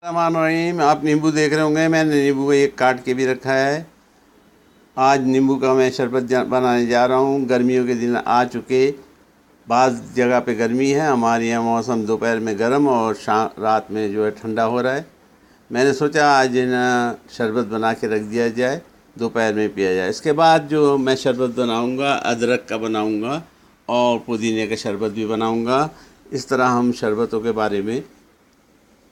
रहीम। आप नींबू देख रहे होंगे, मैंने नींबू को एक काट के भी रखा है। आज नींबू का मैं शरबत बनाने जा रहा हूँ। गर्मियों के दिन आ चुके, बाज़ जगह पे गर्मी है, हमारे यहाँ मौसम दोपहर में गर्म और रात में जो है ठंडा हो रहा है। मैंने सोचा आज ना शरबत बना के रख दिया जाए, दोपहर में पिया जाए। इसके बाद जो मैं शरबत बनाऊँगा, अदरक का बनाऊँगा और पुदीने का शरबत भी बनाऊँगा। इस तरह हम शरबतों के बारे में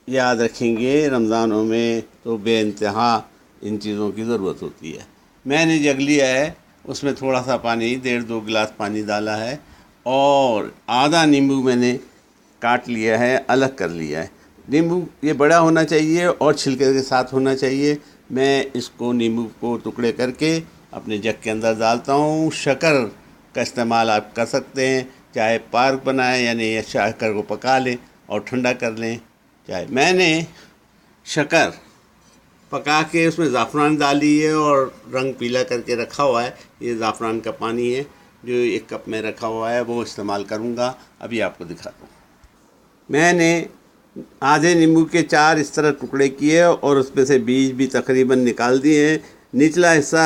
याद रखेंगे। रमज़ानों में तो बेइंतहा इन चीज़ों की ज़रूरत होती है। मैंने जग लिया है, उसमें थोड़ा सा पानी, 1.5-2 गिलास पानी डाला है और आधा नींबू मैंने काट लिया है, अलग कर लिया है। नींबू ये बड़ा होना चाहिए और छिलके के साथ होना चाहिए। मैं इसको नींबू को टुकड़े करके अपने जग के अंदर डालता हूँ। शक्कर का इस्तेमाल आप कर सकते हैं, चाहे पार्क बनाएं यानी शक्कर को पका लें और ठंडा कर लें। चाहे मैंने शक्कर पका के उसमें ज़ाफ़रान डाली है और रंग पीला करके रखा हुआ है। ये ज़ाफ़रान का पानी है जो 1 कप में रखा हुआ है, वो इस्तेमाल करूँगा। अभी आपको दिखाता हूँ। मैंने आधे नींबू के 4 इस तरह टुकड़े किए और उसमें से बीज भी तकरीबन निकाल दिए हैं। निचला हिस्सा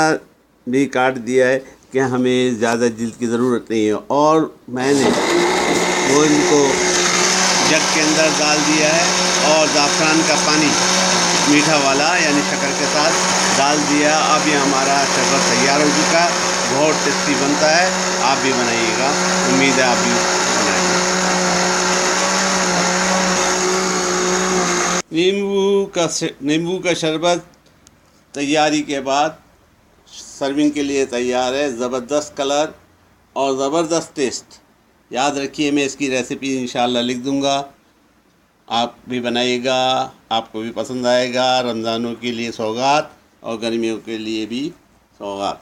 भी काट दिया है कि हमें ज़्यादा जिल्द की ज़रूरत नहीं है। और मैंने वो इनको जग के अंदर डाल दिया है और ज़ाफ़रान का पानी मीठा वाला यानी शक्कर के साथ डाल दिया। अब ये हमारा शरबत तैयार हो चुका है। बहुत टेस्टी बनता है, आप भी बनाइएगा। उम्मीद है आप भी बनाएंगे। नींबू का शरबत तैयारी के बाद सर्विंग के लिए तैयार है। ज़बरदस्त कलर और ज़बरदस्त टेस्ट। याद रखिए, मैं इसकी रेसिपी इंशाल्लाह लिख दूँगा, आप भी बनाइएगा, आपको भी पसंद आएगा। रमज़ानों के लिए सौगात और गर्मियों के लिए भी सौगात।